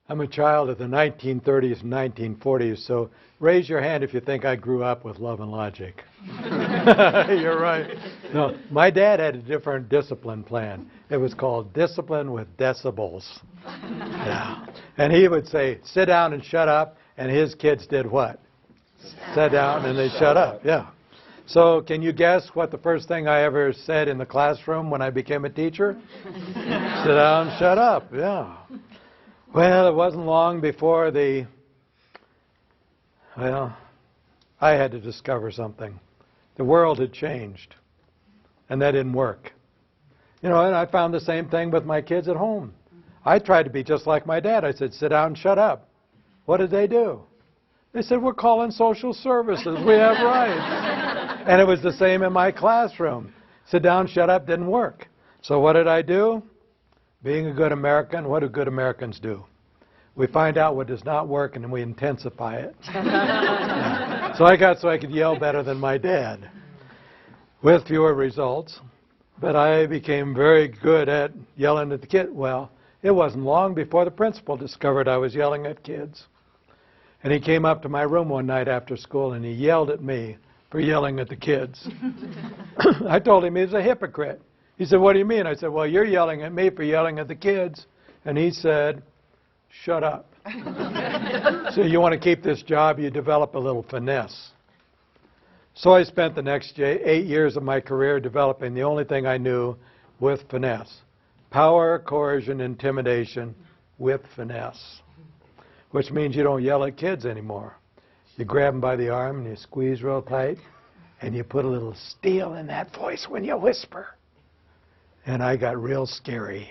I'm a child of the 1930s and 1940s, so raise your hand if you think I grew up with Love and Logic. You're right. No, my dad had a different discipline plan. It was called Discipline with Decibels. Yeah. And he would say, sit down and shut up, and his kids did what? Sat down and they shut up, yeah. So can you guess what the first thing I ever said in the classroom when I became a teacher? Sit down, shut up, yeah. Well, it wasn't long before I had to discover something. The world had changed, and that didn't work. You know, and I found the same thing with my kids at home. I tried to be just like my dad. I said, sit down and shut up. What did they do? They said, we're calling social services. We have rights. And it was the same in my classroom. Sit down, shut up didn't work. So what did I do? Being a good American, what do good Americans do? We find out what does not work and then we intensify it. Yeah. So I could yell better than my dad with fewer results. But I became very good at yelling at the kid. Well, it wasn't long before the principal discovered I was yelling at kids. And he came up to my room one night after school and he yelled at me for yelling at the kids. I told him he was a hypocrite. He said, what do you mean? I said, well, you're yelling at me for yelling at the kids. And he said, shut up. So you want to keep this job, you develop a little finesse. So I spent the next 8 years of my career developing the only thing I knew with finesse. Power, coercion, intimidation with finesse. Which means you don't yell at kids anymore. You grab them by the arm and you squeeze real tight and you put a little steel in that voice when you whisper. And I got real scary.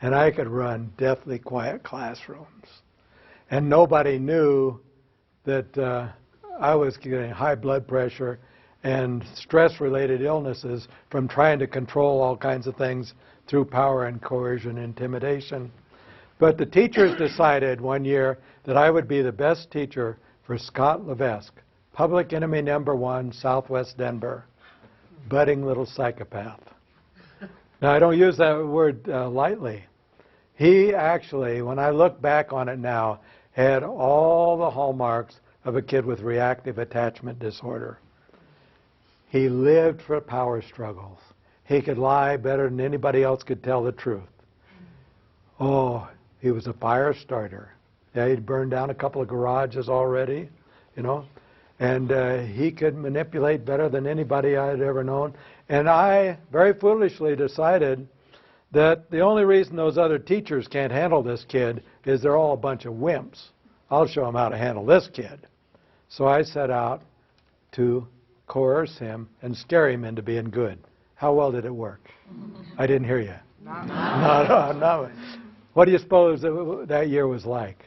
And I could run deathly quiet classrooms. And nobody knew that I was getting high blood pressure and stress-related illnesses from trying to control all kinds of things through power and coercion and intimidation. But the teachers decided one year that I would be the best teacher for Scott Levesque, public enemy #1, Southwest Denver, budding little psychopath. Now, I don't use that word lightly. He actually, when I look back on it now, had all the hallmarks of a kid with reactive attachment disorder. He lived for power struggles. He could lie better than anybody else could tell the truth. Oh, he was a fire starter. Yeah, he'd burned down a couple of garages already, you know. And he could manipulate better than anybody I had ever known. And I very foolishly decided that the only reason those other teachers can't handle this kid is they're all a bunch of wimps. I'll show them how to handle this kid. So I set out to coerce him and scare him into being good. How well did it work? I didn't hear you. No. What do you suppose that year was like?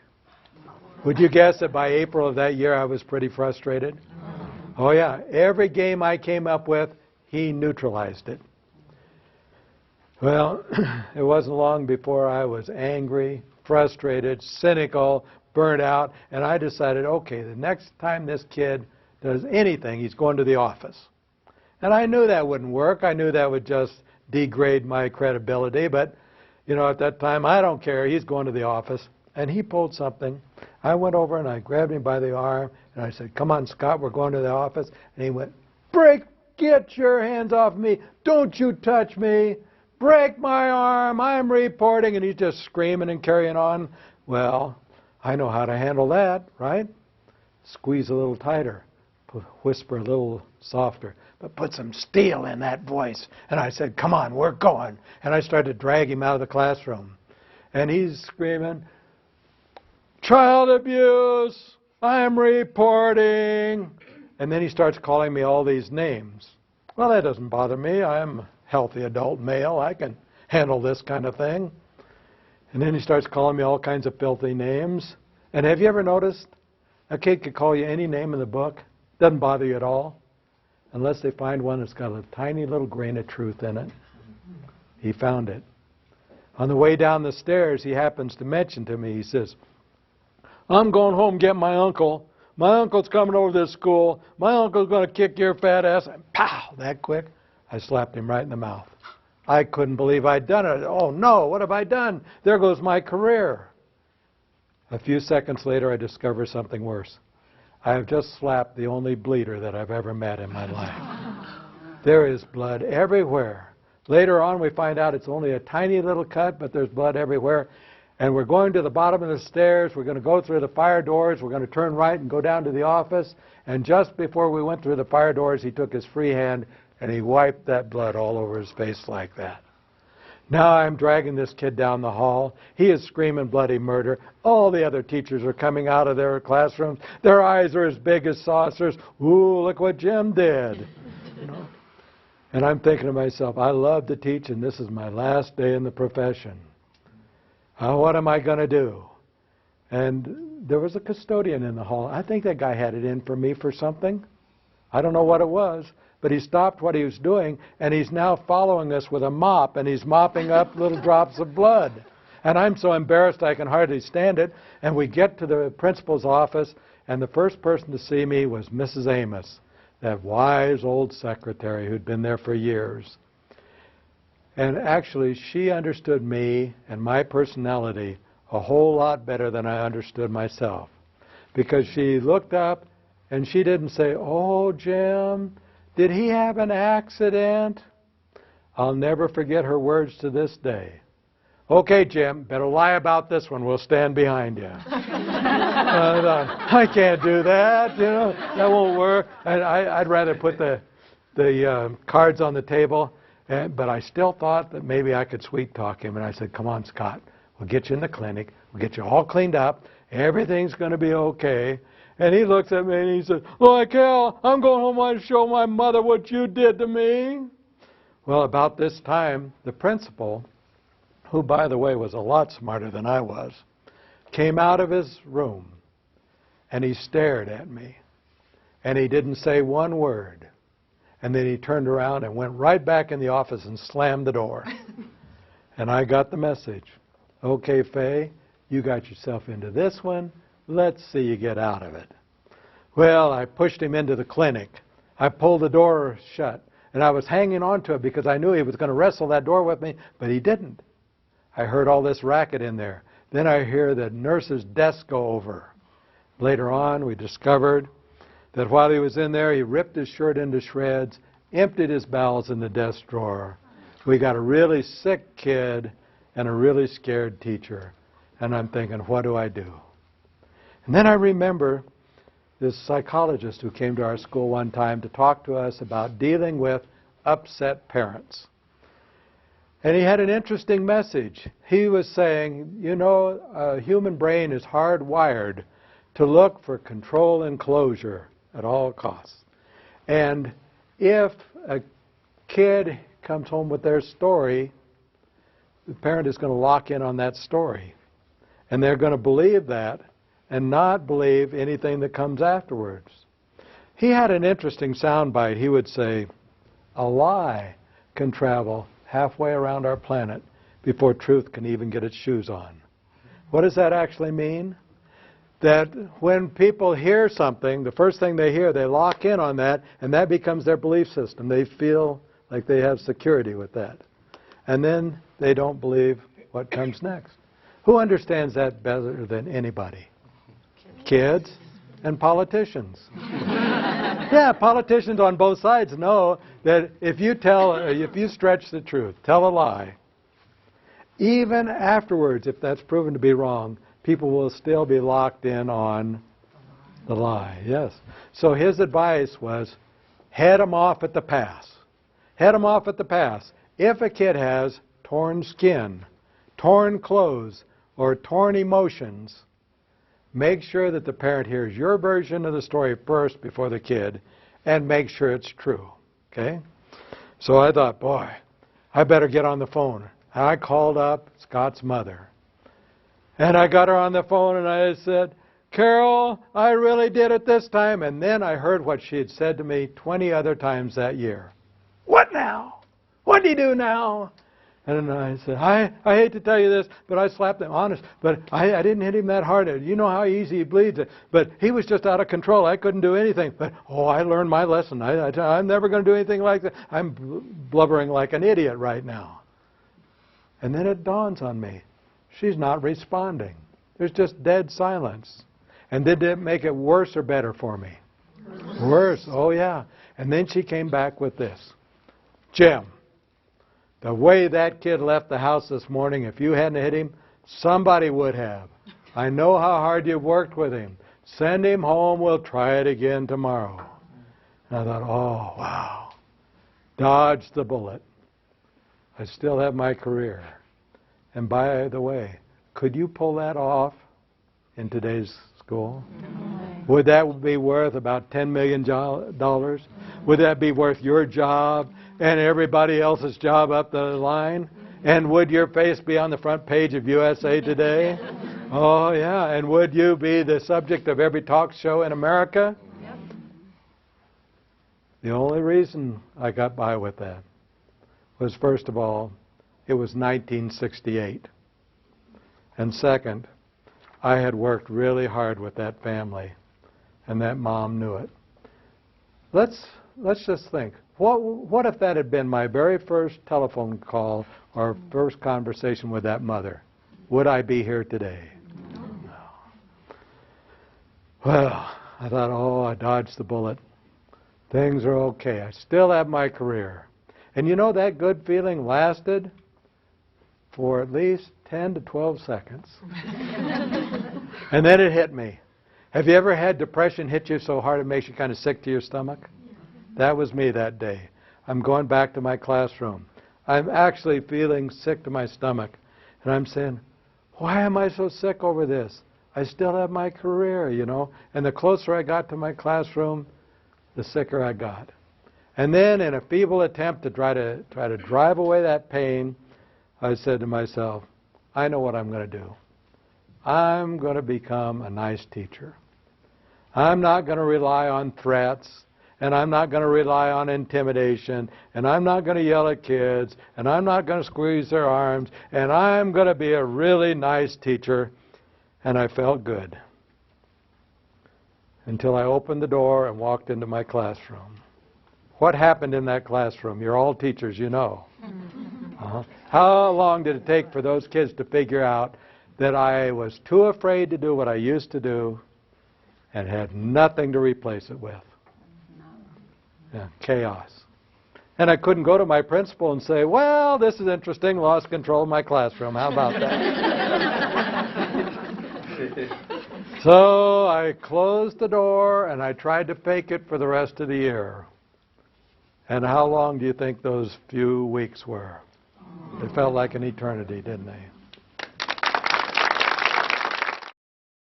Would you guess that by April of that year I was pretty frustrated? Oh yeah, every game I came up with, he neutralized it. Well, it wasn't long before I was angry, frustrated, cynical, burnt out, and I decided, okay, the next time this kid does anything, he's going to the office. And I knew that wouldn't work. I knew that would just degrade my credibility, but you know, at that time, I don't care. He's going to the office. And he pulled something. I went over and I grabbed him by the arm and I said, come on, Scott, we're going to the office. And he went, get your hands off me. Don't you touch me. Break my arm. I'm reporting. And he's just screaming and carrying on. Well, I know how to handle that, right? Squeeze a little tighter. Whisper a little softer. But put some steel in that voice. And I said, come on, we're going. And I started to drag him out of the classroom. And he's screaming, child abuse, I'm reporting. And then he starts calling me all these names. Well, that doesn't bother me. I'm a healthy adult male. I can handle this kind of thing. And then he starts calling me all kinds of filthy names. And have you ever noticed a kid could call you any name in the book? Doesn't bother you at all. Unless they find one that's got a tiny little grain of truth in it. He found it. On the way down the stairs, he happens to mention to me, he says, I'm going home and get my uncle. My uncle's coming over to this school. My uncle's going to kick your fat ass. And pow, that quick, I slapped him right in the mouth. I couldn't believe I'd done it. Oh, no, what have I done? There goes my career. A few seconds later, I discover something worse. I have just slapped the only bleeder that I've ever met in my life. There is blood everywhere. Later on, we find out it's only a tiny little cut, but there's blood everywhere. And we're going to the bottom of the stairs. We're going to go through the fire doors. We're going to turn right and go down to the office. And just before we went through the fire doors, he took his free hand and he wiped that blood all over his face like that. Now I'm dragging this kid down the hall. He is screaming bloody murder. All the other teachers are coming out of their classrooms. Their eyes are as big as saucers. Ooh, look what Jim did. You know? And I'm thinking to myself, I love to teach, and this is my last day in the profession. What am I going to do? And there was a custodian in the hall. I think that guy had it in for me for something. I don't know what it was. But he stopped what he was doing, and he's now following us with a mop, and he's mopping up little drops of blood. And I'm so embarrassed I can hardly stand it. And we get to the principal's office, and the first person to see me was Mrs. Amos, that wise old secretary who'd been there for years. And actually, she understood me and my personality a whole lot better than I understood myself. Because she looked up, and she didn't say, "Oh, Jim, did he have an accident?" I'll never forget her words to this day. "Okay, Jim, better lie about this one. We'll stand behind you." I can't do that. You know, that won't work. And I'd rather put the cards on the table. But I still thought that maybe I could sweet talk him. And I said, "Come on, Scott. We'll get you in the clinic. We'll get you all cleaned up. Everything's going to be okay." And he looks at me and he says, "Look, Cal, I'm going home and show my mother what you did to me." Well, about this time, the principal, who, by the way, was a lot smarter than I was, came out of his room and he stared at me. And he didn't say one word. And then he turned around and went right back in the office and slammed the door. And I got the message. "Okay, Faye, you got yourself into this one. Let's see you get out of it." Well, I pushed him into the clinic. I pulled the door shut, and I was hanging on to it because I knew he was going to wrestle that door with me, but he didn't. I heard all this racket in there. Then I hear the nurse's desk go over. Later on, we discovered that while he was in there, he ripped his shirt into shreds, emptied his bowels in the desk drawer. We got a really sick kid and a really scared teacher. And I'm thinking, what do I do? And then I remember this psychologist who came to our school one time to talk to us about dealing with upset parents. And he had an interesting message. He was saying, you know, a human brain is hardwired to look for control and closure at all costs. And if a kid comes home with their story, the parent is going to lock in on that story. And they're going to believe that and not believe anything that comes afterwards. He had an interesting soundbite. He would say, "A lie can travel halfway around our planet before truth can even get its shoes on." What does that actually mean? That when people hear something, the first thing they hear, they lock in on that, and that becomes their belief system. They feel like they have security with that. And then they don't believe what comes next. Who understands that better than anybody? Kids and politicians. Yeah, politicians on both sides know that if you stretch the truth, tell a lie, even afterwards, if that's proven to be wrong, people will still be locked in on the lie. Yes. So his advice was, head them off at the pass. Head them off at the pass. If a kid has torn skin, torn clothes, or torn emotions, make sure that the parent hears your version of the story first before the kid, and make sure it's true. Okay? So I thought, boy, I better get on the phone. And I called up Scott's mother. And I got her on the phone and I said, "Carol, I really did it this time." And then I heard what she had said to me 20 other times that year. "What now? What do you do now?" And I said, I hate to tell you this, but I slapped him, honest. But I didn't hit him that hard. You know how easy he bleeds. But he was just out of control. I couldn't do anything. But, I learned my lesson. I'm never going to do anything like that. I'm blubbering like an idiot right now. And then it dawns on me. She's not responding. There's just dead silence. And did it make it worse or better for me? Worse. Oh, yeah. And then she came back with this. Jim, the way that kid left the house this morning, if you hadn't hit him, somebody would have. I know how hard you've worked with him. Send him home. We'll try it again tomorrow. And I thought, oh, wow. Dodged the bullet. I still have my career. And by the way, could you pull that off in today's school? Would that be worth about $10 million? Would that be worth your job and everybody else's job up the line? And would your face be on the front page of USA Today? Oh, yeah. And would you be the subject of every talk show in America? Yep. The only reason I got by with that was, first of all, it was 1968. And second, I had worked really hard with that family, and that mom knew it. Let's just think. What if that had been my very first telephone call or first conversation with that mother? Would I be here today? No. Well, I thought, oh, I dodged the bullet. Things are okay. I still have my career. And you know, that good feeling lasted for at least 10 to 12 seconds. And then it hit me. Have you ever had depression hit you so hard it makes you kind of sick to your stomach? That was me that day. I'm going back to my classroom. I'm actually feeling sick to my stomach. And I'm saying, why am I so sick over this? I still have my career, you know. And the closer I got to my classroom, the sicker I got. And then in a feeble attempt to try to drive away that pain, I said to myself, I know what I'm going to do. I'm going to become a nice teacher. I'm not going to rely on threats, and I'm not going to rely on intimidation, and I'm not going to yell at kids, and I'm not going to squeeze their arms, and I'm going to be a really nice teacher. And I felt good until I opened the door and walked into my classroom. What happened in that classroom? You're all teachers, you know. How long did it take for those kids to figure out that I was too afraid to do what I used to do and had nothing to replace it with? Yeah, chaos. And I couldn't go to my principal and say, well, this is interesting, lost control of my classroom. How about that? So I closed the door and I tried to fake it for the rest of the year. And how long do you think those few weeks were? It felt like an eternity, didn't they?